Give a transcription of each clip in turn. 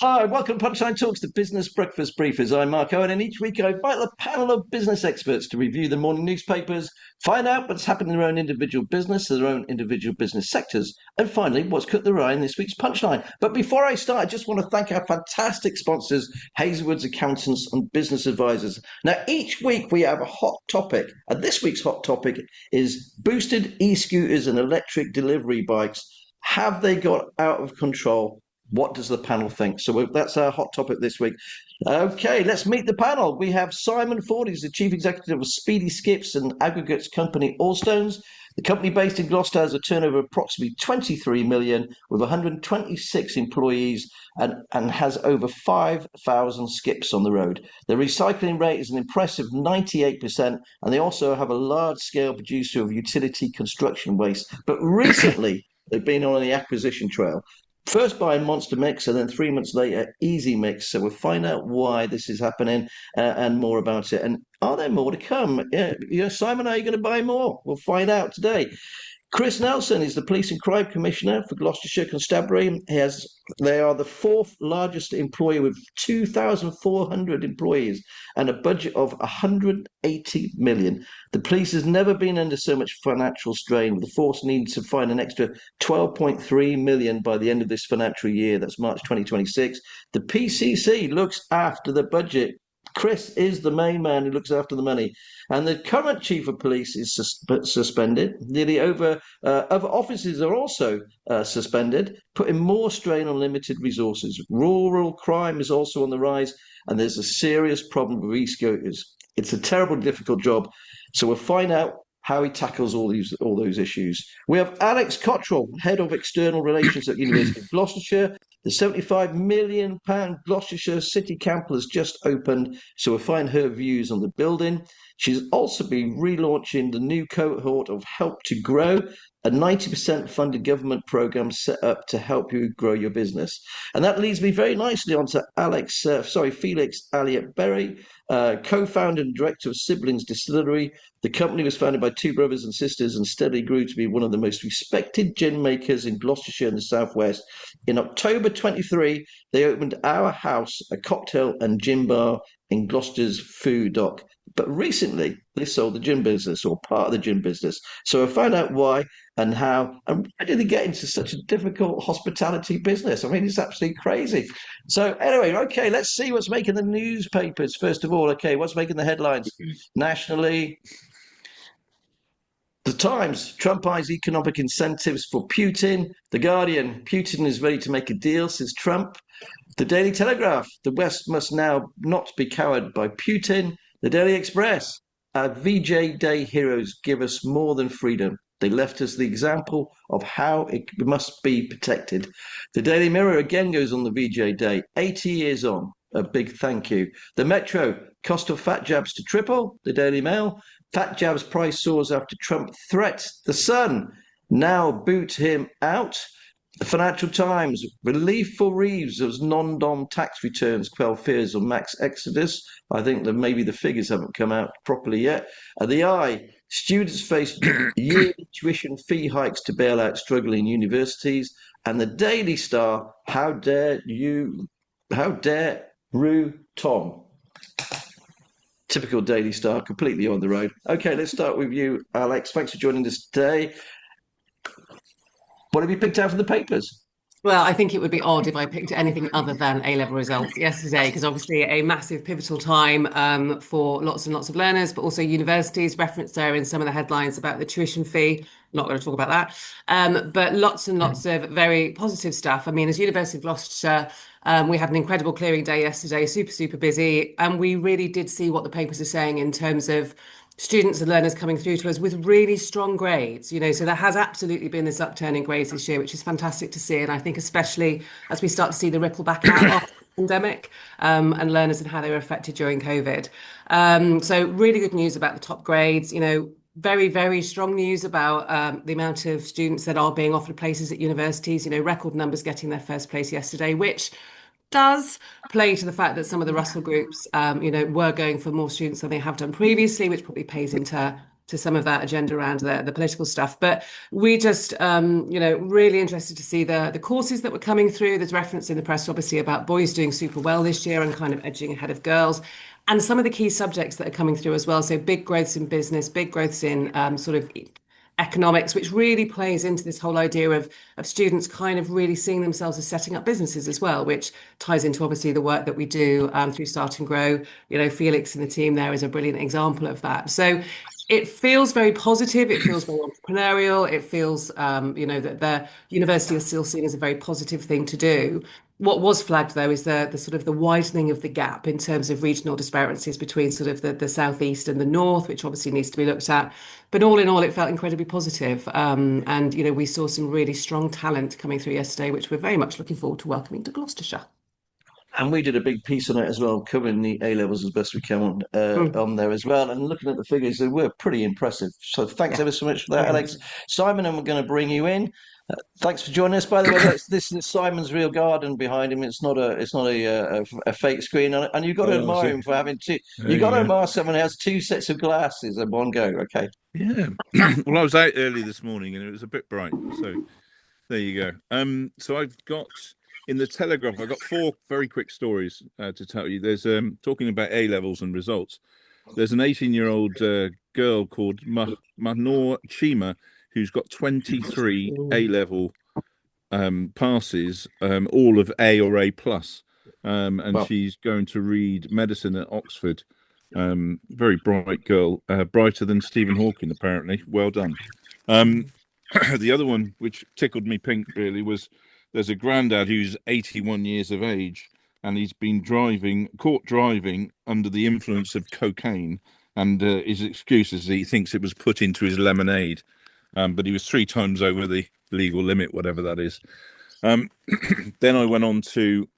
Hi, welcome to Punchlne Talks, the business breakfast briefers. I'm Mark Owen, and each week I invite a panel of business experts to review the morning newspapers, find out what's happened in their own individual business, their own individual business sectors, and finally, what's caught their eye in this week's Punchline. But before I start, I just want to thank our fantastic sponsors, Hazelwood's Accountants and Business Advisors. Now, each week we have a hot topic, and this week's hot topic is boosted e-scooters and electric delivery bikes. Have they got out of control? What does the panel think? So that's our hot topic this week. Okay, let's meet the panel. We have Simon Ford, he's the Chief Executive of Speedy Skips and Aggregates company Allstones. The company based in Gloucester has a turnover of approximately 23 million with 126 employees and has over 5,000 skips on the road. The recycling rate is an impressive 98%, and they also have a large-scale producer of utility construction waste. But recently, they've been on the acquisition trail. First buying Monster Mix and then 3 months later Easy Mix. So we'll find out why this is happening and more about it. And are there more to come? Simon, are you going to buy more? We'll find out today. Chris Nelson is the Police and Crime Commissioner for Gloucestershire Constabulary. They are the fourth largest employer with 2,400 employees and a budget of 180 million. The police has never been under so much financial strain, with the force needing to find an extra 12.3 million by the end of this financial year. That's March 2026. The PCC looks after the budget. Chris is the main man who looks after the money. And the current chief of police is suspended. Nearly over other offices are also suspended, putting more strain on limited resources. Rural crime is also on the rise, and there's a serious problem with e-scooters. It's a terrible, difficult job. So we'll find out how he tackles all those issues. We have Alex Cottrell, Head of External Relations at University of Gloucestershire. The £75 million Gloucestershire City Campus has just opened, so we'll find her views on the building. She's also been relaunching the new cohort of Help to Grow, a 90% funded government program set up to help you grow your business. And that leads me very nicely on to Felix Elliott-Berry, co-founder and director of Siblings Distillery. The company was founded by two brothers and sisters and steadily grew to be one of the most respected gin makers in Gloucestershire and the Southwest. In October 23, they opened Our House, a cocktail and gin bar in Gloucester's Food Dock. But recently, they sold the gin business, or part of the gin business. So I found out why and how, and why did they get into such a difficult hospitality business? I mean, it's absolutely crazy. So anyway, okay, let's see what's making the newspapers. First of all, okay, what's making the headlines nationally? The Times, Trump eyes economic incentives for Putin. The Guardian, Putin is ready to make a deal, says Trump. The Daily Telegraph, the West must now not be cowed by Putin. The Daily Express, our VJ Day heroes give us more than freedom. They left us the example of how it must be protected. The Daily Mirror again goes on the VJ Day, 80 years on. A big thank you. The Metro, cost of fat jabs to triple. The Daily Mail, fat jabs price soars after Trump threats. The Sun, now boot him out. The Financial Times, relief for Reeves as non-dom tax returns quell fears of max exodus. I think that maybe the figures haven't come out properly yet. The Eye, students face yearly tuition fee hikes to bail out struggling universities. And the Daily Star, how dare Rue Tom. Typical Daily Star, completely on the road. Okay, let's start with you, Alex. Thanks for joining us today. What have you picked out from the papers? Well, I think it would be odd if I picked anything other than A-level results yesterday, because obviously a massive pivotal time for lots and lots of learners, but also universities referenced there in some of the headlines about the tuition fee. Not going to talk about that, but lots and lots of very positive stuff. I mean, as University of Gloucestershire, we had an incredible clearing day yesterday, super busy, and we really did see what the papers are saying in terms of students and learners coming through to us with really strong grades, so there has absolutely been this upturn in grades this year, which is fantastic to see. And I think especially as we start to see the ripple back out of the pandemic and learners and how they were affected during COVID. So really good news about the top grades, very, very strong news about the amount of students that are being offered places at universities, record numbers getting their first place yesterday, which does play to the fact that some of the Russell groups, were going for more students than they have done previously, which probably pays into to some of that agenda around the political stuff. But we just, really interested to see the courses that were coming through. There's reference in the press, obviously, about boys doing super well this year and kind of edging ahead of girls. And some of the key subjects that are coming through as well. So big growths in business, big growths in sort of economics, which really plays into this whole idea of students kind of really seeing themselves as setting up businesses as well, which ties into obviously the work that we do through Start and Grow. Felix and the team there is a brilliant example of that. So it feels very positive. It feels very entrepreneurial. It feels, that the university is still seen as a very positive thing to do. What was flagged, though, is the sort of the widening of the gap in terms of regional disparities between sort of the southeast and the north, which obviously needs to be looked at. But all in all, it felt incredibly positive. And we saw some really strong talent coming through yesterday, which we're very much looking forward to welcoming to Gloucestershire. And we did a big piece on it as well, covering the A levels as best we can on there as well. And looking at the figures, they were pretty impressive. So thanks Yeah. ever so much for that, Very Alex. impressive. Simon, and we're going to bring you in. Thanks for joining us. By the way, this is Simon's real garden behind him. It's not a fake screen, and you've got to Oh, I admire see. him for having two. There You've got you to go. admire someone who has two sets of glasses in one go. Okay. Yeah. Well, I was out early this morning and it was a bit bright. So there you go. So I've got in the Telegraph, I've got four very quick stories to tell you. There's talking about A levels and results. There's an 18-year-old girl called Manor Chima who's got 23 A level passes, all of A or A plus. And Well, she's going to read medicine at Oxford. Very bright girl, brighter than Stephen Hawking, apparently. Well done. The other one, which tickled me pink, really, was there's a granddad who's 81 years of age, and he's been caught driving under the influence of cocaine. And his excuse is he thinks it was put into his lemonade, but he was 3 times over the legal limit, whatever that is. Then I went on to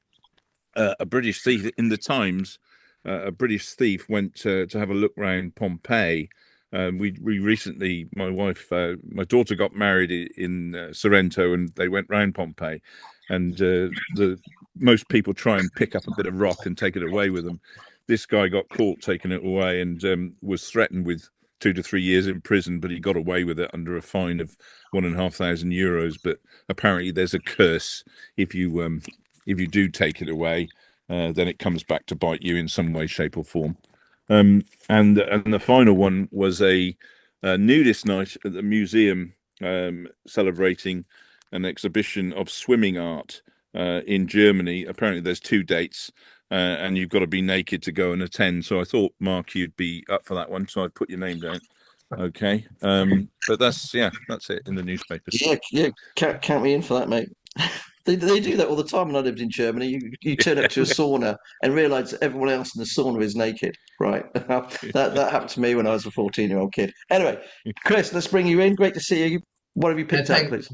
a British thief in the Times. A British thief went to have a look round Pompeii. We recently, my daughter got married in Sorrento, and they went round Pompeii. And the most people try and pick up a bit of rock and take it away with them. This guy got caught taking it away and was threatened with 2 to 3 years in prison, but he got away with it under a fine of €1,500. But apparently, there's a curse if you do take it away, then it comes back to bite you in some way, shape, or form. And the final one was a nudist night at the museum, celebrating an exhibition of swimming art in Germany. Apparently, there's 2 dates, and you've got to be naked to go and attend. So I thought, Mark, you'd be up for that one, so I put your name down. Okay, but that's it in the newspapers. yeah, count me in for that, mate. They do that all the time when I lived in Germany. You turn up to a sauna and realise that everyone else in the sauna is naked. Right. That happened to me when I was a 14-year-old kid. Anyway, Chris, let's bring you in. Great to see you. What have you picked up, please?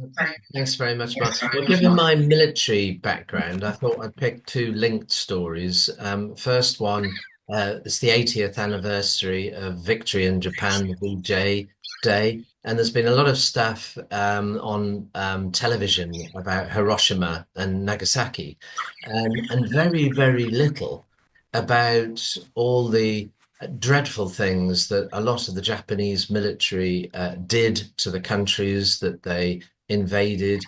Thanks very much, Mark. Well, given my military background, I thought I'd pick 2 linked stories. First one, it's the 80th anniversary of victory in Japan, VJ Day. And there's been a lot of stuff on television about Hiroshima and Nagasaki, and very, very little about all the dreadful things that a lot of the Japanese military did to the countries that they invaded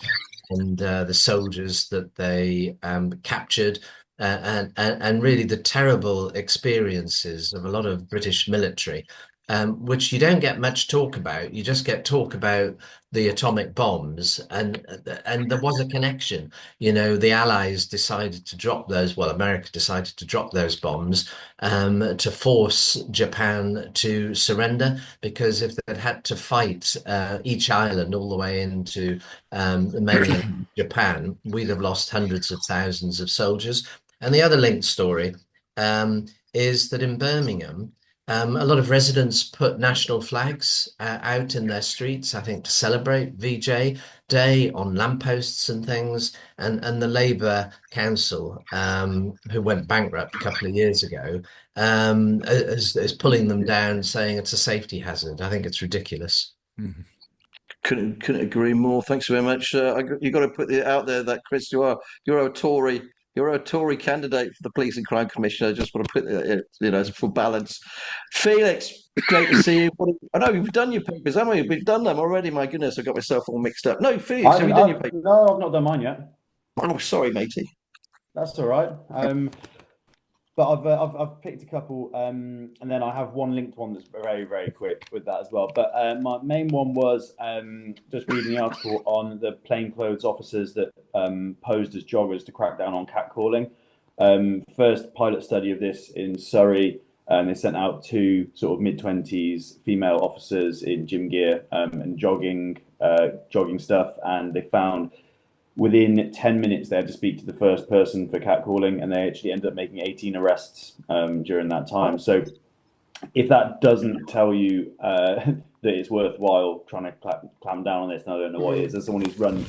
and the soldiers that they captured. And really the terrible experiences of a lot of British military, which you don't get much talk about. You just get talk about the atomic bombs, and there was a connection. The Allies decided to drop those. Well, America decided to drop those bombs to force Japan to surrender, because if they'd had to fight each island all the way into mainland Japan, we'd have lost hundreds of thousands of soldiers. And the other linked story is that in Birmingham, a lot of residents put national flags out in their streets, I think, to celebrate VJ Day on lampposts and things. And the Labour Council, who went bankrupt a couple of years ago, is pulling them down, saying it's a safety hazard. I think it's ridiculous. Mhm. Couldn't agree more. Thanks very much. You got to put it out there that Chris, you're a Tory You're a Tory candidate for the Police and Crime Commission. I just want to put as for balance. Felix, great to see you. I know you've done your papers, haven't you? We've done them already. My goodness, I got myself all mixed up. No, Felix, have you done your papers? No, I've not done mine yet. Oh, sorry, matey. That's all right. But I've picked a couple, and then I have one linked one that's very, very quick with that as well. But my main one was just reading the article on the plainclothes officers that posed as joggers to crack down on catcalling. First pilot study of this in Surrey. They sent out 2 sort of mid-20s female officers in gym gear and jogging stuff, and they found within 10 minutes they had to speak to the first person for catcalling, and they actually ended up making 18 arrests during that time. So if that doesn't tell you that it's worthwhile trying to clamp down on this, and I don't know what it is. As someone who's run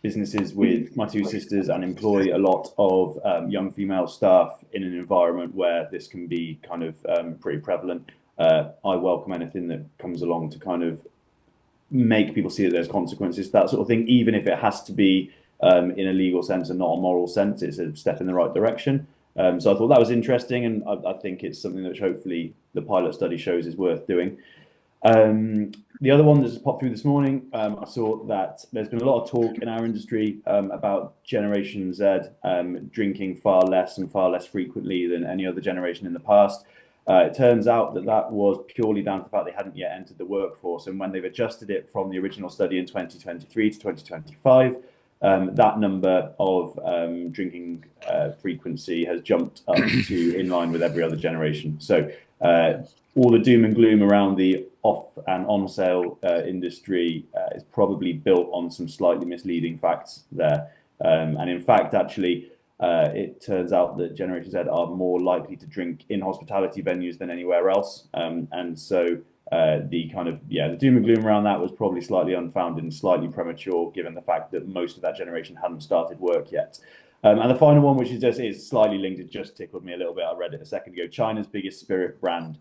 businesses with my 2 sisters and employ a lot of young female staff in an environment where this can be kind of pretty prevalent, I welcome anything that comes along to kind of make people see that there's consequences, that sort of thing, even if it has to be in a legal sense and not a moral sense. It's a step in the right direction. So I thought that was interesting, and I think it's something that hopefully the pilot study shows is worth doing. The other one that's popped through this morning, I saw that there's been a lot of talk in our industry about Generation Z drinking far less and far less frequently than any other generation in the past. It turns out that was purely down to the fact they hadn't yet entered the workforce, and when they've adjusted it from the original study in 2023 to 2025, that number of drinking frequency has jumped up to in line with every other generation. So all the doom and gloom around the off and on sale industry is probably built on some slightly misleading facts there. And in fact, actually, it turns out that Generation Z are more likely to drink in hospitality venues than anywhere else. And so the kind of, the doom and gloom around that was probably slightly unfounded and slightly premature, given the fact that most of that generation hadn't started work yet. And the final one, which is slightly linked, it just tickled me a little bit. I read it a second ago. China's biggest spirit brand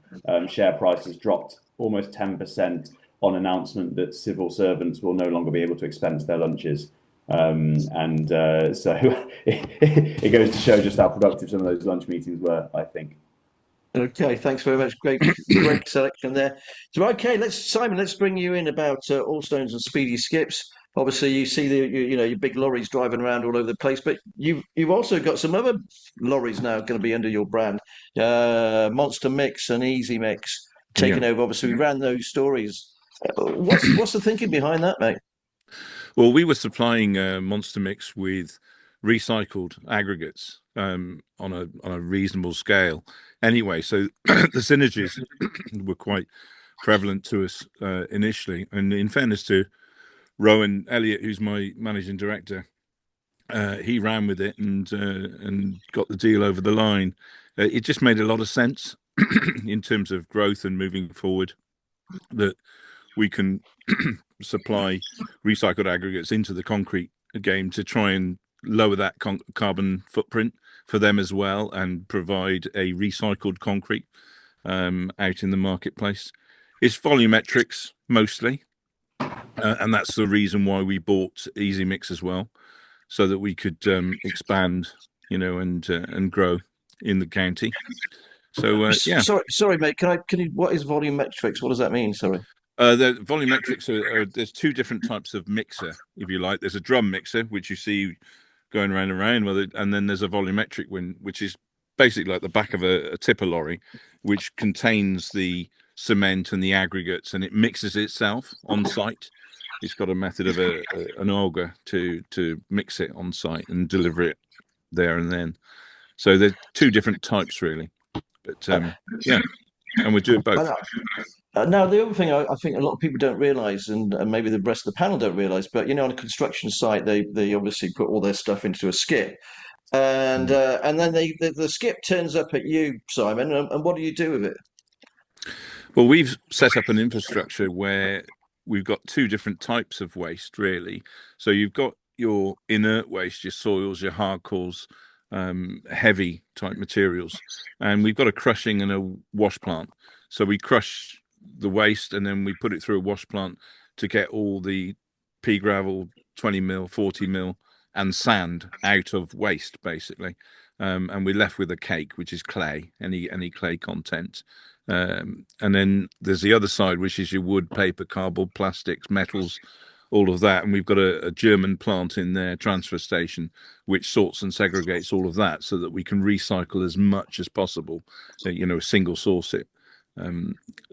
share price has dropped almost 10% on announcement that civil servants will no longer be able to expense their lunches. So it goes to show just how productive some of those lunch meetings were, I think. Okay, thanks very much. Great selection there. So, okay, Simon, let's bring you in about Allstones and Speedy Skips. Obviously, you see your big lorries driving around all over the place, but you've also got some other lorries now going to be under your brand, Monster Mix and Easy Mix taking over. Obviously, we ran those stories. What's the thinking behind that, mate? Well, we were supplying Monster Mix with recycled aggregates on a reasonable scale. Anyway, so the synergies were quite prevalent to us initially. And in fairness to Rowan Elliott, who's my managing director, he ran with it and got the deal over the line. It just made a lot of sense in terms of growth and moving forward, that we can supply recycled aggregates into the concrete game to try and lower that carbon footprint for them as well, and provide a recycled concrete out in the marketplace. It's volumetrics mostly, and that's the reason why we bought Easy Mix as well, so that we could expand, and grow in the county. So sorry, mate. Can you? What is volumetrics? What does that mean? Sorry. The volumetrics are there's 2 different types of mixer, if you like. There's a drum mixer, which you see going around and around, and then there's a volumetric one, which is basically like the back of a tipper lorry, which contains the cement and the aggregates, and it mixes itself on site. It's got a method of an auger to mix it on site and deliver it there and then. So there's 2 different types really, but and we do both. Now, the other thing I think a lot of people don't realise, and maybe the rest of the panel don't realise, but on a construction site, they obviously put all their stuff into a skip, and then the skip turns up at you, Simon, and what do you do with it? Well, we've set up an infrastructure where we've got 2 different types of waste, really. So you've got your inert waste, your soils, your hardcores, heavy type materials, and we've got a crushing and a wash plant. So we crush the waste and then we put it through a wash plant to get all the pea gravel, 20 mil, 40 mil and sand out of waste, basically. And we're left with a cake, which is clay, any clay content. And then there's the other side, which is your wood, paper, cardboard, plastics, metals, all of that. And we've got a German plant in there, transfer station, which sorts and segregates all of that so that we can recycle as much as possible, single source it.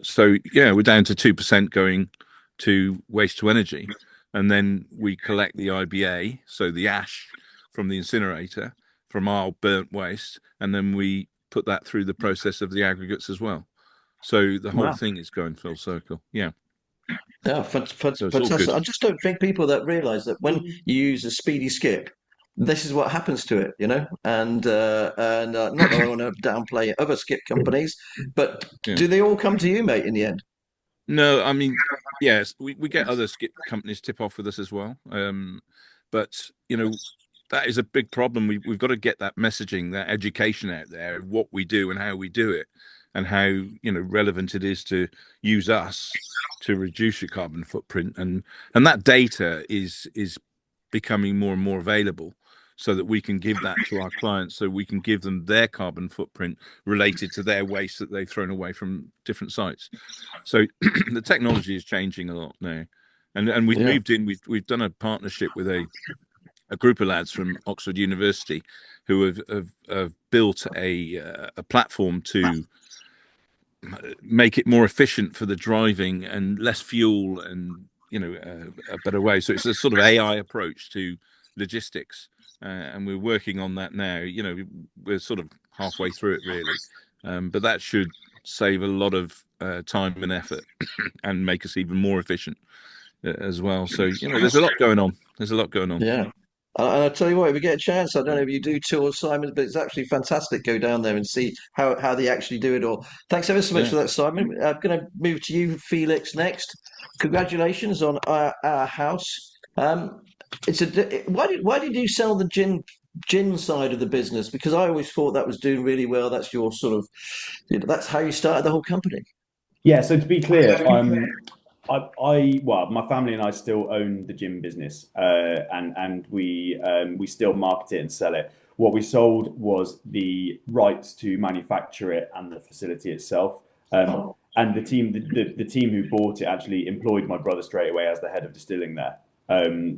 So yeah, we're down to 2% going to waste to energy. And then we collect the IBA, so the ash from the incinerator, from our burnt waste, and then we put that through the process of the aggregates as well. So the whole thing is going full circle. Yeah. Yeah, fantastic. I just don't think people that realise that when you use a Speedy Skip, this is what happens to it, And not that I want to downplay other skip companies, but do they all come to you, mate, in the end? No, I mean, yes, we get other skip companies tip off with us as well. But that is a big problem. We've got to get that messaging, that education out there, what we do and how we do it, and how relevant it is to use us to reduce your carbon footprint, and that data is becoming more and more available, so that we can give that to our clients, so we can give them their carbon footprint related to their waste that they've thrown away from different sites. So the technology is changing a lot now, and we've moved in. We've done a partnership with a group of lads from Oxford University who have built a platform to make it more efficient for the driving and less fuel, and a better way. So it's a sort of AI approach to logistics, and we're working on that now. We're sort of halfway through it, really, but that should save a lot of time and effort and make us even more efficient as well. So there's a lot going on. Yeah. And I'll tell you what, if we get a chance, I don't know if you do tours, Simon, but it's actually fantastic. Go down there and see how they actually do it all. Thanks ever so much for that, Simon. I'm going to move to you, Felix, next. Congratulations on our house. Why did you sell the gin side of the business? Because I always thought that was doing really well. That's your sort of, that's how you started the whole company. Yeah. So to be clear, my family and I still own the gym business, and we still market it and sell it. What we sold was the rights to manufacture it and the facility itself. And the team who bought it actually employed my brother straight away as the head of distilling there.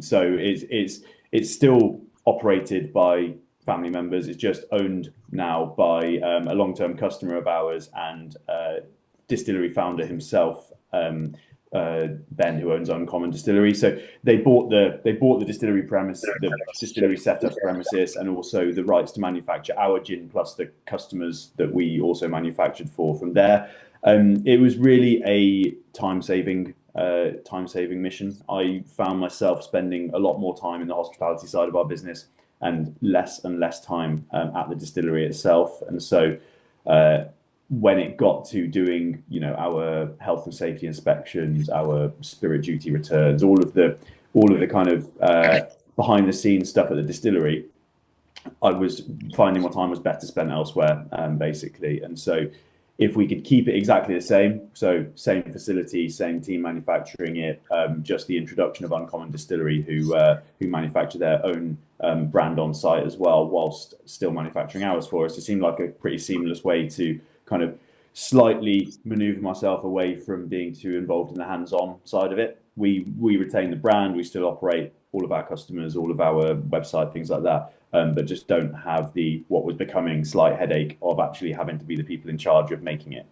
So it's still operated by family members. It's just owned now by a long-term customer of ours and distillery founder himself. Ben, who owns Uncommon Distillery. So they bought the distillery premise, the distillery setup premises, and also the rights to manufacture our gin plus the customers that we also manufactured for from there. It was really a time-saving mission. I found myself spending a lot more time in the hospitality side of our business and less time at the distillery itself. And so when it got to doing, our health and safety inspections, our spirit duty returns, all of the kind of behind the scenes stuff at the distillery, I was finding my time was better spent elsewhere, basically. And so if we could keep it exactly the same, so same facility, same team manufacturing it, just the introduction of Uncommon Distillery, who manufacture their own brand on site as well, whilst still manufacturing ours for us, it seemed like a pretty seamless way to kind of slightly maneuver myself away from being too involved in the hands-on side of it. We retain the brand, we still operate all of our customers, all of our website, things like that, but just don't have what was becoming slight headache of actually having to be the people in charge of making it.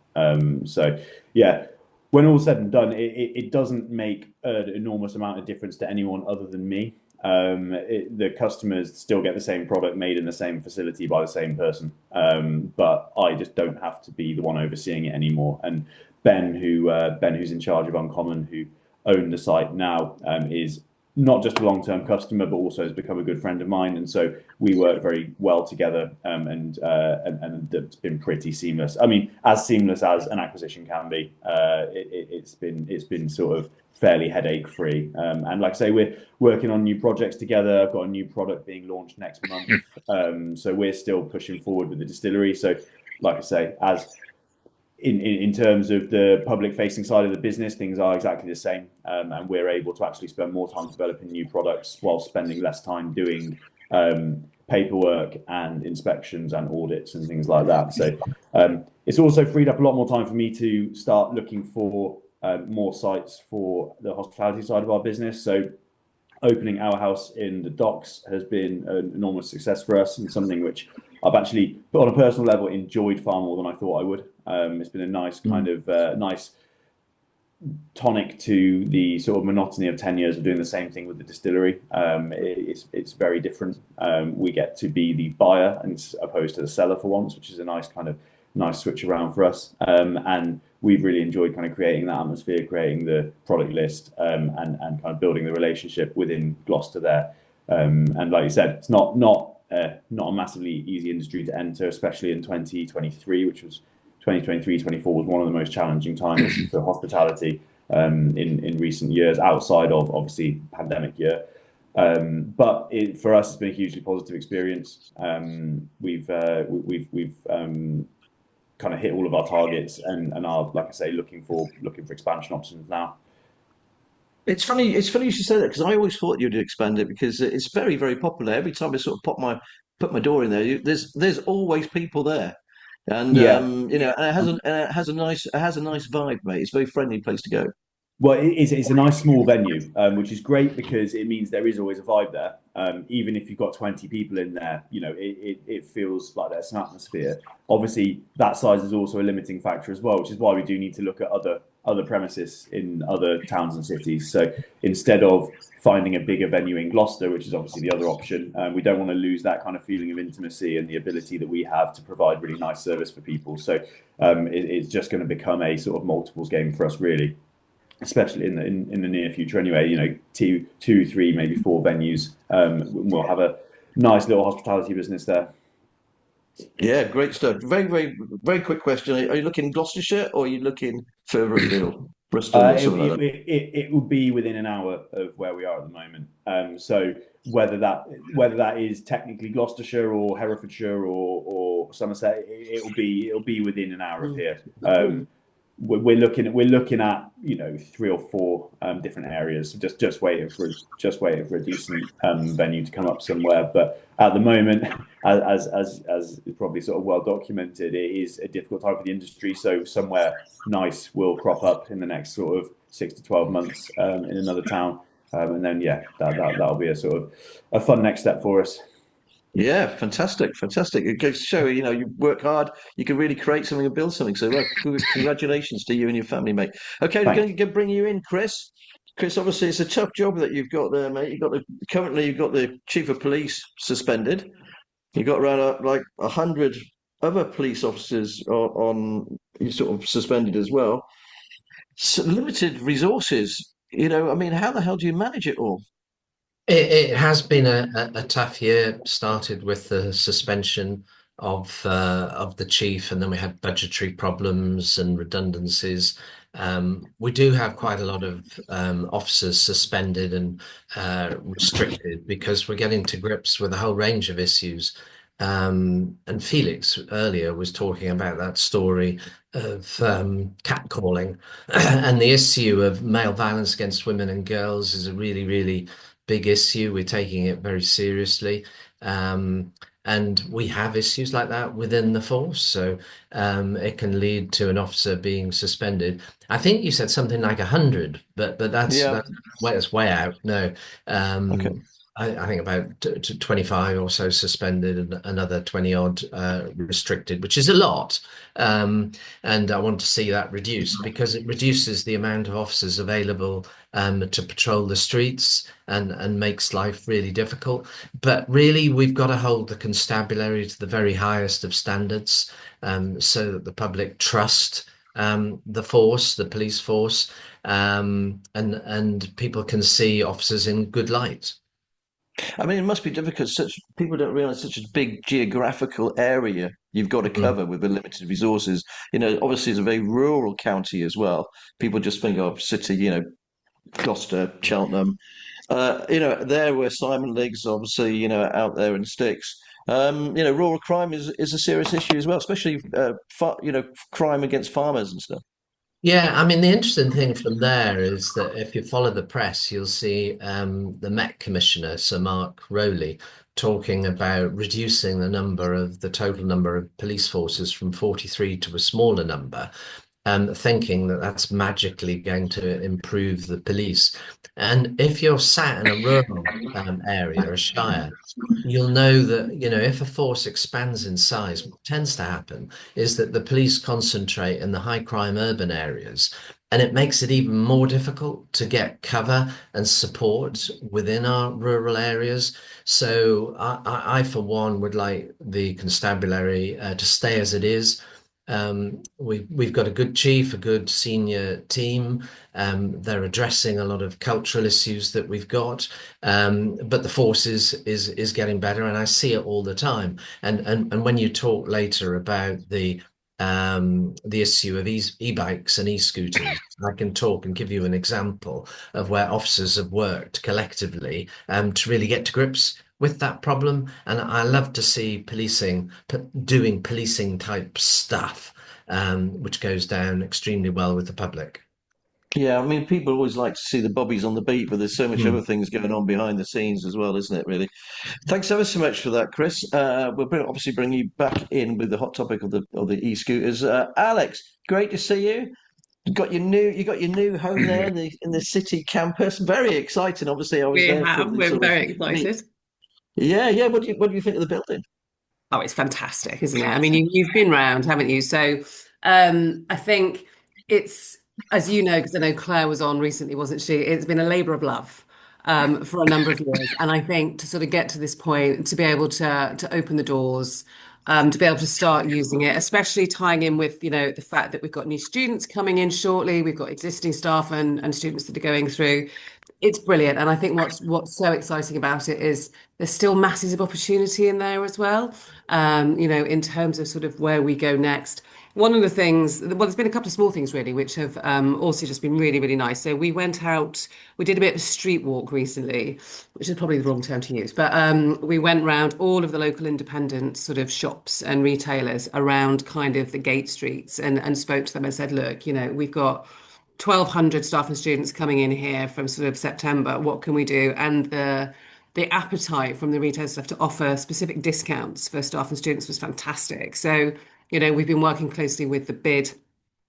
So yeah, when all's said and done, it doesn't make an enormous amount of difference to anyone other than me. The customers still get the same product made in the same facility by the same person, but I just don't have to be the one overseeing it anymore. And Ben, who's in charge of Uncommon, who own the site now, is not just a long-term customer, but also has become a good friend of mine. And so we work very well together, and it's been pretty seamless. I mean, as seamless as an acquisition can be. It's been sort of fairly headache-free. And like I say, we're working on new projects together. I've got a new product being launched next month. So we're still pushing forward with the distillery. So like I say, in terms of the public-facing side of the business, things are exactly the same, and we're able to actually spend more time developing new products while spending less time doing paperwork and inspections and audits and things like that. So it's also freed up a lot more time for me to start looking for more sites for the hospitality side of our business. So opening our house in the docks has been an enormous success for us, and something which I've actually, on a personal level, enjoyed far more than I thought I would. It's been a nice kind of nice tonic to the sort of monotony of 10 years of doing the same thing with the distillery. It's very different. We get to be the buyer as opposed to the seller for once, which is a nice switch around for us. And we've really enjoyed kind of creating that atmosphere, creating the product list, and kind of building the relationship within Gloucester there. And like you said, it's not a massively easy industry to enter, especially in 2023, which was 2023-24 was one of the most challenging times for hospitality in recent years, outside of obviously pandemic year. But for us, it's been a hugely positive experience. We've kind of hit all of our targets and are, like I say, looking for expansion options now. It's funny you should say that, because I always thought you'd expand it, because it's very, very popular. Every time I sort of put my door in there, there's always people there. And and it has a nice vibe, mate. It's a very friendly place to go. Well, it's a nice small venue, which is great because it means there is always a vibe there. Even if you've got 20 people in there, it feels like there's an atmosphere. Obviously, that size is also a limiting factor as well, which is why we do need to look at other premises in other towns and cities. So instead of finding a bigger venue in Gloucester, which is obviously the other option, we don't want to lose that kind of feeling of intimacy and the ability that we have to provide really nice service for people. So it's just going to become a sort of multiples game for us, really, especially in the near future. Anyway, two, three, maybe 4 venues. We'll have a nice little hospitality business there. Yeah, great stuff. Very, very, very quick question. Are you looking Gloucestershire, or are you looking further afield? Bristol or something like that? It will be within an hour of where we are at the moment. So whether that is technically Gloucestershire or Herefordshire or Somerset, it'll be within an hour of here. We're looking at 3 or 4 different areas, just waiting for a decent venue to come up somewhere. But at the moment, as is probably sort of well documented, it is a difficult time for the industry. So somewhere nice will crop up in the next sort of 6 to 12 months in another town, and then that'll be a sort of a fun next step for us. Yeah, fantastic. It goes to show, you work hard, you can really create something and build something. So, congratulations to you and your family, mate. Okay, we're going to bring you in, Chris. Chris, obviously, it's a tough job that you've got there, mate. Currently, you've got the chief of police suspended. You've got around 100 other police officers on sort of suspended as well. So limited resources. How the hell do you manage it all? It has been a tough year. Started with the suspension of the chief, and then we had budgetary problems and redundancies. We do have quite a lot of officers suspended and restricted because we're getting to grips with a whole range of issues. And Felix earlier was talking about that story of catcalling, and the issue of male violence against women and girls is a really, really big issue. We're taking it very seriously. And we have issues like that within the force. So it can lead to an officer being suspended. I think you said something like 100, but that's way out. No. Okay. I think about 25 or so suspended and another 20 odd restricted, which is a lot. And I want to see that reduced because it reduces the amount of officers available to patrol the streets and makes life really difficult. But really, we've got to hold the constabulary to the very highest of standards so that the public trust the force, the police force, and people can see officers in good light. It must be difficult. People don't realise such a big geographical area you've got to cover with the limited resources. Obviously it's a very rural county as well. People just think of city, Gloucester, Cheltenham, there where Simon lives, obviously, out there in sticks. Rural crime is a serious issue as well, especially crime against farmers and stuff. Yeah, I mean, the interesting thing from there is that if you follow the press, you'll see the Met Commissioner, Sir Mark Rowley, talking about reducing the total number of police forces from 43 to a smaller number, thinking that that's magically going to improve the police. And if you're sat in a rural area, a shire, you'll know that, if a force expands in size, what tends to happen is that the police concentrate in the high crime urban areas, and it makes it even more difficult to get cover and support within our rural areas. So I for one, would like the constabulary to stay as it is. We've got a good chief, a good senior team. They're addressing a lot of cultural issues that we've got, but the force is getting better, and I see it all the time. And when you talk later about the issue of e-bikes and e-scooters, I can talk and give you an example of where officers have worked collectively to really get to grips with that problem. And I love to see policing doing policing type stuff, which goes down extremely well with the public. Yeah, I mean, people always like to see the bobbies on the beat, but there's so much other things going on behind the scenes as well, isn't it, really? Thanks ever so much for that, Chris. Obviously bring you back in with the hot topic of the e-scooters. Alex, great to see you. You got your new home there in the city campus. Very exciting. Obviously, I was We there for have. the We're sort of very excited. Yeah, yeah. What do you think of the building? Oh, it's fantastic, isn't it? I mean, you've been round, haven't you? So I think it's, as you know, because I know Claire was on recently, wasn't she? It's been a labour of love for a number of years. And I think to sort of get to this point, to be able to open the doors, to be able to start using it, especially tying in with, the fact that we've got new students coming in shortly, we've got existing staff and students that are going through. It's brilliant. And I think what's so exciting about it is there's still masses of opportunity in there as well, in terms of sort of where we go next. One of the things, well, there's been a couple of small things really, which have also just been really, really nice. So we went out, we did a bit of a street walk recently, which is probably the wrong term to use, but we went round all of the local independent sort of shops and retailers around kind of the gate streets and spoke to them and said, look, we've got 1,200 staff and students coming in here from sort of September. What can we do? And the appetite from the retail staff to offer specific discounts for staff and students was fantastic. So, we've been working closely with the bid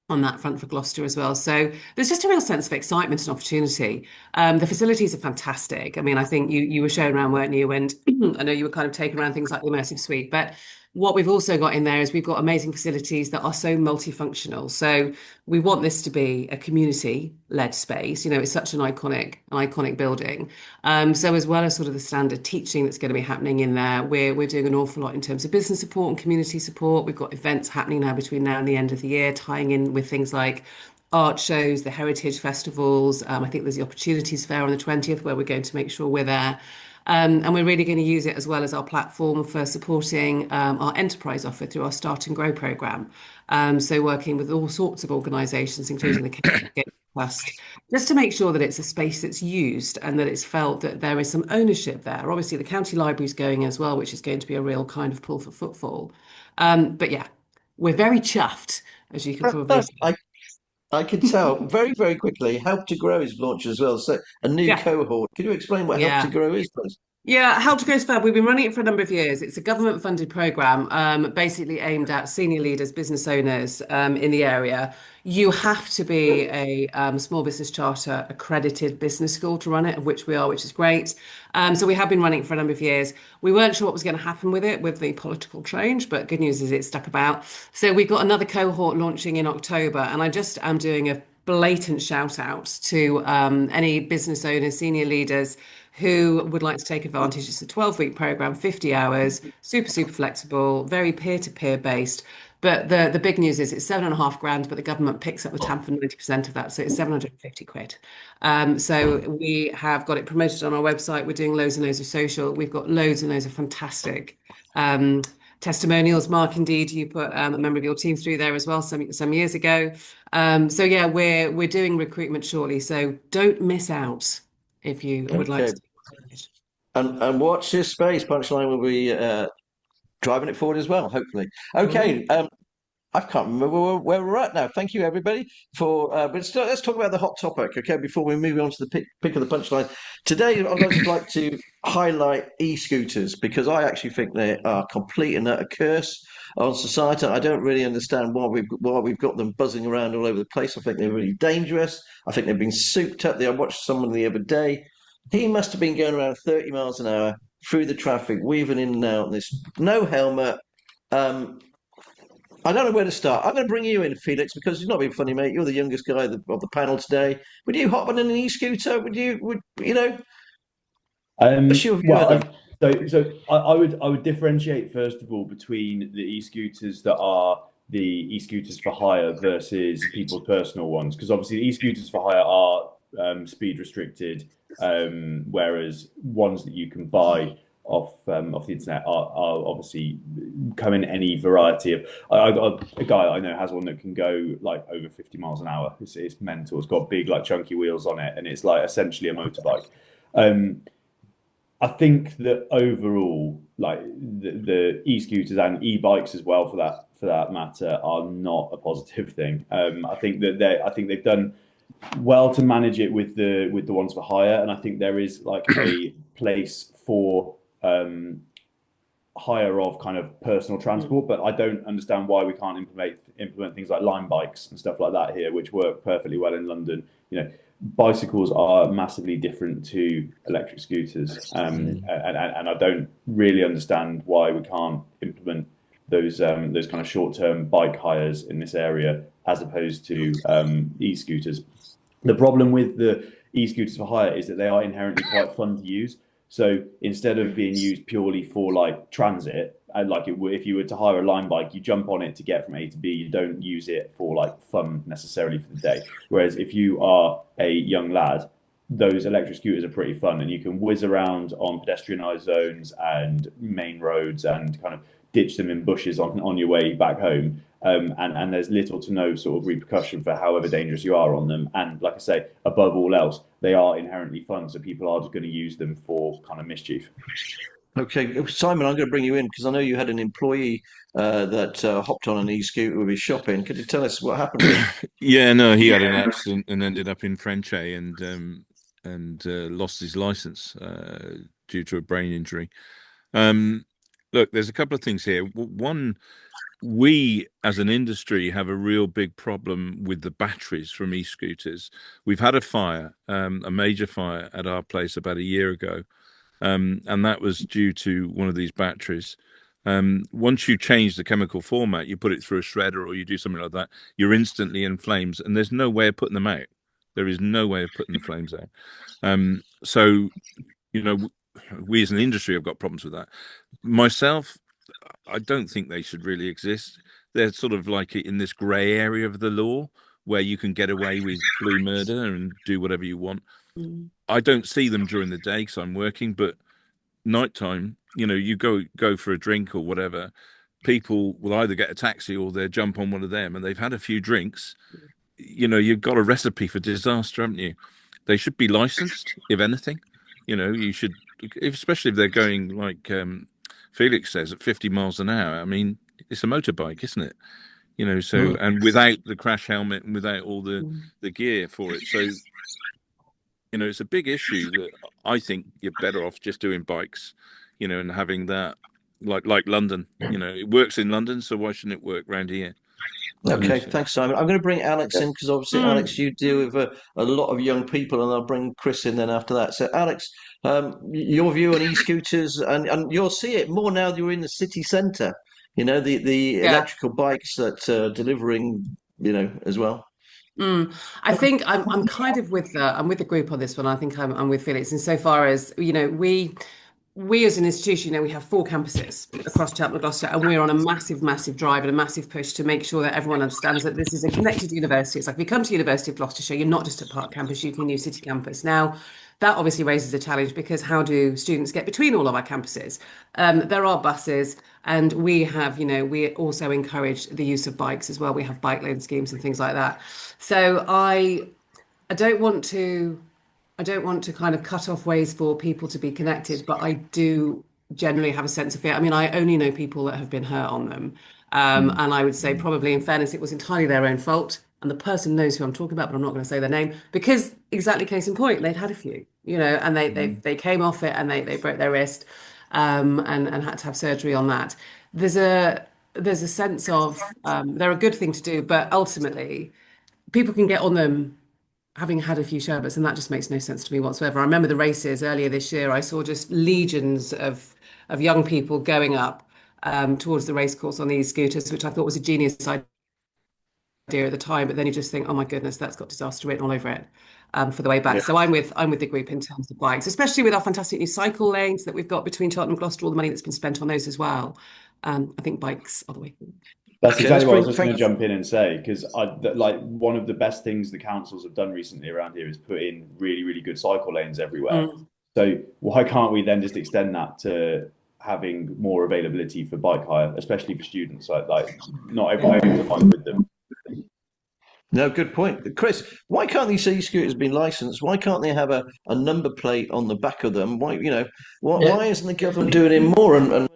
on that front for Gloucester as well. So there's just a real sense of excitement and opportunity. The facilities are fantastic. I mean, I think you were shown around, weren't you? And I know you were kind of taken around things like the immersive suite, but what we've also got in there is we've got amazing facilities that are so multifunctional. So we want this to be a community-led space. It's such an iconic building. So as well as sort of the standard teaching that's going to be happening in there, we're doing an awful lot in terms of business support and community support. We've got events happening now between now and the end of the year, tying in with things like art shows, the heritage festivals. I think there's the Opportunities Fair on the 20th where we're going to make sure we're there. And we're really going to use it as well as our platform for supporting our enterprise offer through our Start and Grow programme. So working with all sorts of organisations, including the Gate Trust, just to make sure that it's a space that's used and that it's felt that there is some ownership there. Obviously, the county library is going as well, which is going to be a real kind of pull for footfall. But yeah, we're very chuffed, as you can probably see. I can tell very, very quickly. Help to Grow is launched as well. So a new cohort. Can you explain what Help to Grow is, please? Yeah, Help to Grow is fab. We've been running it for a number of years. It's a government-funded programme, basically aimed at senior leaders, business owners in the area. You have to be a small business charter accredited business school to run it, of which we are, which is great. So we have been running it for a number of years. We weren't sure what was going to happen with it, with the political change, but good news is it stuck about. So we've got another cohort launching in October, and I just am doing a blatant shout out to any business owners, senior leaders who would like to take advantage. It's a 12-week program, 50 hours, super, super flexible, very peer-to-peer based. But the big news is it's 7.5 grand, but the government picks up the tab for 90% of that. So it's 750 quid. So we have got it promoted on our website. We're doing loads and loads of social. We've got loads and loads of fantastic testimonials. Mark, indeed, you put a member of your team through there as well some years ago. So yeah, we're doing recruitment shortly. So don't miss out if you would like Okay. to. And watch this space. Punchlne will be driving it forward as well, hopefully. Okay. I can't remember where we're at now. Thank you, everybody, for. But let's talk about the hot topic, okay? Before we move on to the pick of the punchline. Today, I'd just like to highlight e-scooters because I actually think they are complete and utter curse on society. I don't really understand why we've got them buzzing around all over the place. I think they're really dangerous. I think they've been souped up. I watched someone the other day. He must have been going around 30 miles an hour through the traffic, weaving in and out. This no helmet. I don't know where to start. I'm going to bring you in, Felix, because you're not being funny, mate. You're the youngest guy of the panel today. Would you hop on an e-scooter? Would you know? What's your view of them? So I would differentiate first of all between the e-scooters that are the e-scooters for hire versus people's personal ones, because obviously the e-scooters for hire are speed restricted, whereas ones that you can buy off the internet are obviously come in any variety of. A guy I know has one that can go like over 50 miles an hour. It's mental. It's got big like chunky wheels on it, and it's like essentially a motorbike. I think that overall, like the e-scooters and e-bikes as well, for that matter, are not a positive thing. I think they've done well to manage it with the ones for hire, and I think there is like a place for hire of kind of personal transport, but I don't understand why we can't implement things like line bikes and stuff like that here, which work perfectly well in London. You know, bicycles are massively different to electric scooters, and I don't really understand why we can't implement those kind of short-term bike hires in this area as opposed to e-scooters. The problem with the e-scooters for hire is that they are inherently quite fun to use. So instead of being used purely for like transit, and like if you were to hire a line bike, you jump on it to get from A to B. You don't use it for like fun necessarily for the day. Whereas if you are a young lad, those electric scooters are pretty fun, and you can whiz around on pedestrianised zones and main roads and kind of ditch them in bushes on your way back home. And there's little to no sort of repercussion for however dangerous you are on them. And like I say, above all else, they are inherently fun, so people are just going to use them for kind of mischief. Okay, Simon, I'm going to bring you in because I know you had an employee that hopped on an e-scooter with his shopping. Could you tell us what happened with him? Yeah, no, he had an accident and ended up in Frenchay and lost his license due to a brain injury. Look, there's a couple of things here. One, we as an industry have a real big problem with the batteries from e-scooters. We've had a fire, a major fire at our place about a year ago, and that was due to one of these batteries. Once you change the chemical format, you put it through a shredder or you do something like that, you're instantly in flames, and there's no way of putting them out. There is no way of putting the flames out. So, you know, we as an industry have got problems with that. Myself, I don't think they should really exist. They're sort of like in this grey area of the law where you can get away with blue murder and do whatever you want. I don't see them during the day because I'm working, but nighttime, you know, you go for a drink or whatever, people will either get a taxi or they'll jump on one of them, and they've had a few drinks. You know, you've got a recipe for disaster, haven't you? They should be licensed, if anything. You know, you should, especially if they're going like Felix says at 50 miles an hour. I mean, it's a motorbike, isn't it? You know, so and without the crash helmet and without all the gear for it. So, you know, it's a big issue that I think you're better off just doing bikes, you know, and having that like London. You know, it works in London, so why shouldn't it work around here? Okay, thanks, Simon. I'm going to bring Alex in because obviously, Alex, you deal with a lot of young people, and I'll bring Chris in then after that. So, Alex, your view on e-scooters, and you'll see it more now that you're in the city centre. You know, the electrical bikes that are delivering, you know, as well. I think I'm kind of with the group on this one. I think I'm with Felix insofar as, you know, we as an institution, you know, we have 4 campuses across Cheltenham and Gloucester, and we're on a massive drive and a massive push to make sure that everyone understands that this is a connected university. It's like if you come to University of Gloucestershire, you're not just at Park Campus, you can use City Campus. Now, that obviously raises a challenge because how do students get between all of our campuses? There are buses, and we have, you know, we also encourage the use of bikes as well. We have bike loan schemes and things like that. So I don't want to I don't want to kind of cut off ways for people to be connected, but I do generally have a sense of fear. I mean, I only know people that have been hurt on them. And I would say probably in fairness, it was entirely their own fault. And the person knows who I'm talking about, but I'm not going to say their name because exactly case in point, they'd had a few, and they came off it and they broke their wrist and had to have surgery on that. There's a sense of they're a good thing to do, but ultimately people can get on them having had a few sherbets, and that just makes no sense to me whatsoever. I remember the races earlier this year. I saw just legions of young people going up towards the racecourse on these scooters, which I thought was a genius idea at the time. But then you just think, oh my goodness, that's got disaster written all over it for the way back. Yeah. So I'm with the group in terms of bikes, especially with our fantastic new cycle lanes that we've got between Cheltenham and Gloucester. All the money that's been spent on those as well. I think bikes are the way forward. That's exactly what I was just going to jump in and say, because like one of the best things the councils have done recently around here is put in really, really good cycle lanes everywhere. So why can't we then just extend that to having more availability for bike hire, especially for students? Like not everyone with them. No, good point. Chris, why can't these e-scooters be licensed? Why can't they have a number plate on the back of them? Why, why isn't the government doing it more? And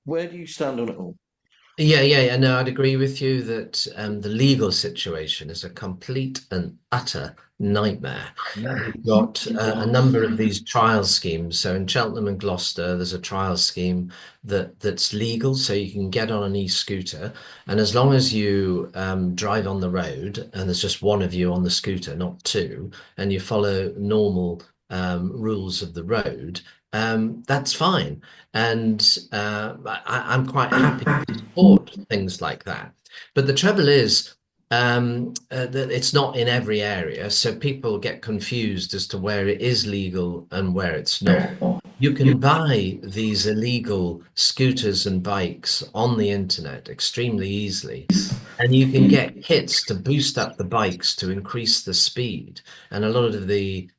where do you stand on it all? Yeah. No, I'd agree with you that the legal situation is a complete and utter nightmare. We've got a number of these trial schemes. So in Cheltenham and Gloucester, there's a trial scheme that's legal, so you can get on an e-scooter, and as long as you drive on the road, and there's just one of you on the scooter, not two, and you follow normal rules of the road, that's fine. And I'm quite happy to support things like that. But the trouble is that it's not in every area, so people get confused as to where it is legal and where it's not. You can buy these illegal scooters and bikes on the internet extremely easily, and you can get kits to boost up the bikes to increase the speed. And a lot of the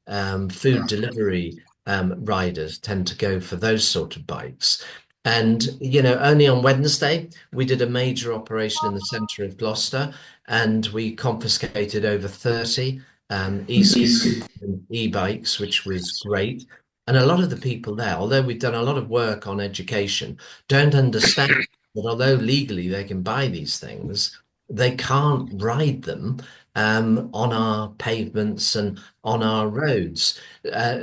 food delivery riders tend to go for those sort of bikes. And, only on Wednesday, we did a major operation in the centre of Gloucester, and we confiscated over 30 e-bikes, which was great. And a lot of the people there, although we've done a lot of work on education, don't understand that although legally they can buy these things, they can't ride them on our pavements and on our roads.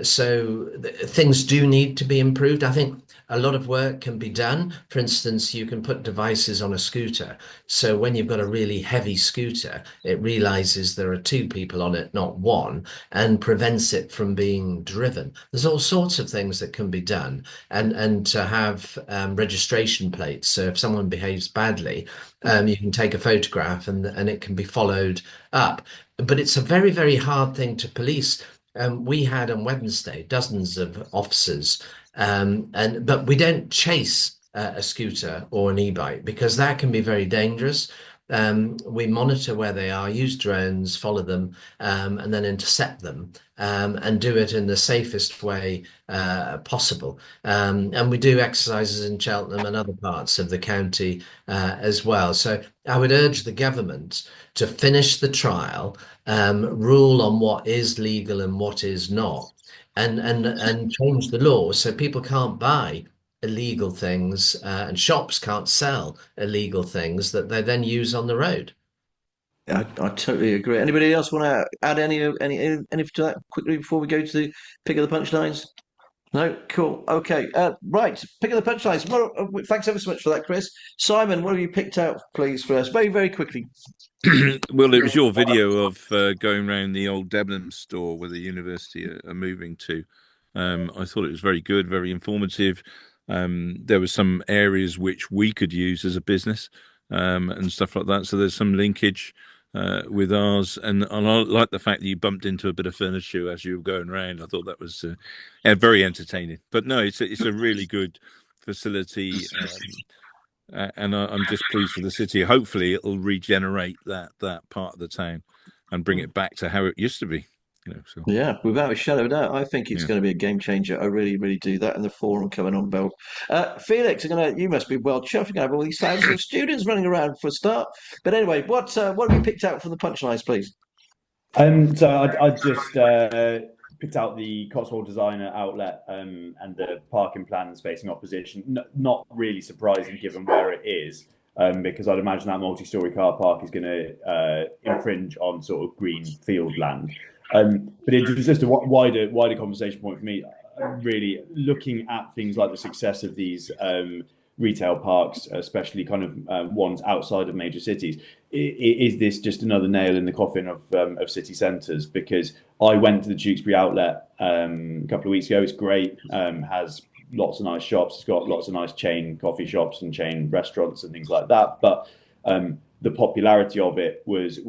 So things do need to be improved. I think a lot of work can be done. For instance, you can put devices on a scooter. So when you've got a really heavy scooter, it realizes there are two people on it, not one, and prevents it from being driven. There's all sorts of things that can be done. And to have registration plates. So if someone behaves badly, you can take a photograph and it can be followed up. But it's a very, very hard thing to police. We had on Wednesday dozens of officers, but we don't chase a scooter or an e-bike because that can be very dangerous. We monitor where they are, use drones, follow them, and then intercept them, and do it in the safest way possible. And we do exercises in Cheltenham and other parts of the county as well. So I would urge the government to finish the trial, rule on what is legal and what is not, and change the law so people can't buy illegal things and shops can't sell illegal things that they then use on the road. I totally agree. Anybody else want to add anything to that quickly before we go to the pick of the punchlines? No, cool. Okay, right. Pick of the punchlines. Well, thanks ever so much for that, Chris. Simon, what have you picked out, please, for us? Very, very quickly. Well, it was your video of going around the old Debenham store where the university are moving to. I thought it was very good, very informative. There were some areas which we could use as a business and stuff like that. So there's some linkage with ours, and I like the fact that you bumped into a bit of furniture as you were going around. I thought that was very entertaining. But no, it's a really good facility, and I'm just pleased for the city. Hopefully, it'll regenerate that part of the town and bring it back to how it used to be. So. Yeah, without a shadow of doubt, I think it's going to be a game changer. I really, really do that. And the forum coming on, Bill. Felix, you must be well chuffed. You're going to have all these thousands of students running around for a start. But anyway, what have you picked out from the punchlines, please? So I just picked out the Cottrell designer outlet and the parking plans facing opposition. Not really surprising given where it is, because I'd imagine that multi-storey car park is going to infringe on sort of green field land. But it was just a wider conversation point for me, really looking at things like the success of these retail parks, especially kind of ones outside of major cities. Is this just another nail in the coffin of city centres? Because I went to the Tewkesbury outlet a couple of weeks ago. It's great, has lots of nice shops. It's got lots of nice chain coffee shops and chain restaurants and things like that. But the popularity of it was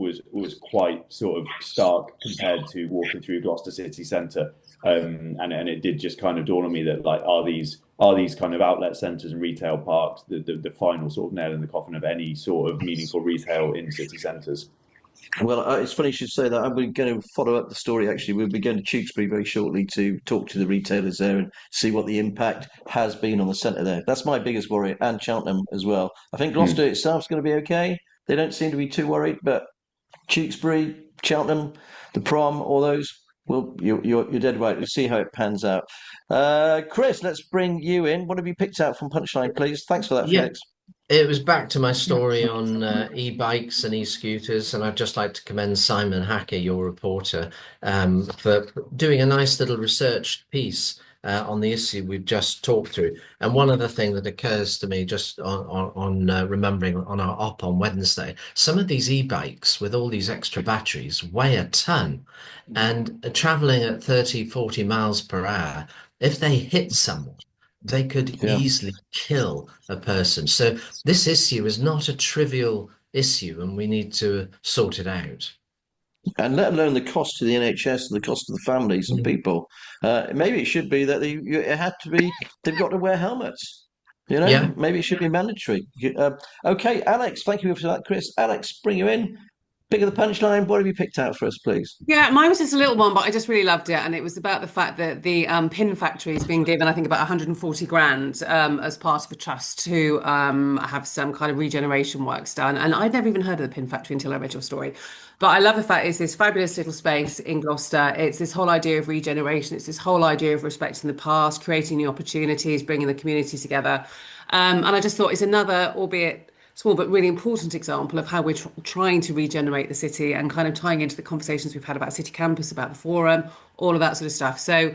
quite sort of stark compared to walking through Gloucester city centre. And it did just kind of dawn on me that, like, are these kind of outlet centres and retail parks the final sort of nail in the coffin of any sort of meaningful retail in city centres? Well, it's funny you should say that. I'm going to follow up the story, actually. We'll be going to Tewkesbury very shortly to talk to the retailers there and see what the impact has been on the centre there. That's my biggest worry, and Cheltenham as well. I think Gloucester itself is going to be okay. They don't seem to be too worried, but Tewkesbury, Cheltenham, the Prom, all those, well, you're dead right. We'll see how it pans out. Chris, let's bring you in. What have you picked out from Punchlne, please? Thanks for that, Felix. It was back to my story on e-bikes and e-scooters, and I'd just like to commend Simon Hacker, your reporter, for doing a nice little research piece on the issue we've just talked through. And one other thing that occurs to me just on remembering on our op on Wednesday, some of these e-bikes with all these extra batteries weigh a ton, and traveling at 30, 40 miles per hour, if they hit someone, they could easily kill a person. So this issue is not a trivial issue, and we need to sort it out. And let alone the cost to the NHS, the cost to the families and people. Maybe it should be that they've got to wear helmets. You know, maybe it should be mandatory. Okay, Alex, thank you for that, Chris. Alex, bring you in. Pick of the Punchlne. What have you picked out for us, please? Yeah, mine was just a little one, but I just really loved it. And it was about the fact that the pin factory is being given, I think, about 140 grand as part of a trust to have some kind of regeneration works done. And I'd never even heard of the pin factory until I read your story. But I love the fact it's this fabulous little space in Gloucester. It's this whole idea of regeneration. It's this whole idea of respecting the past, creating new opportunities, bringing the community together. And I just thought it's another, albeit small but really important example of how we're trying to regenerate the city, and kind of tying into the conversations we've had about City Campus, about the forum, all of that sort of stuff. So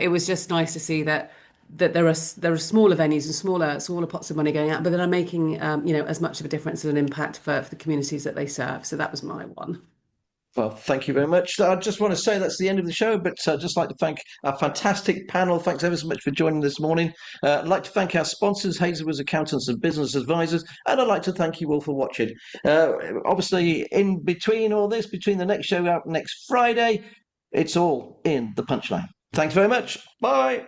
it was just nice to see that there are smaller venues and smaller pots of money going out, but that are making as much of a difference and an impact for the communities that they serve. So that was my one. Well, thank you very much. I just want to say that's the end of the show, but I'd just like to thank our fantastic panel. Thanks ever so much for joining this morning. I'd like to thank our sponsors, Hazelwood's Accountants and Business Advisors, and I'd like to thank you all for watching. Obviously, in between all this, between the next show out next Friday, it's all in the Punchlne. Thanks very much. Bye.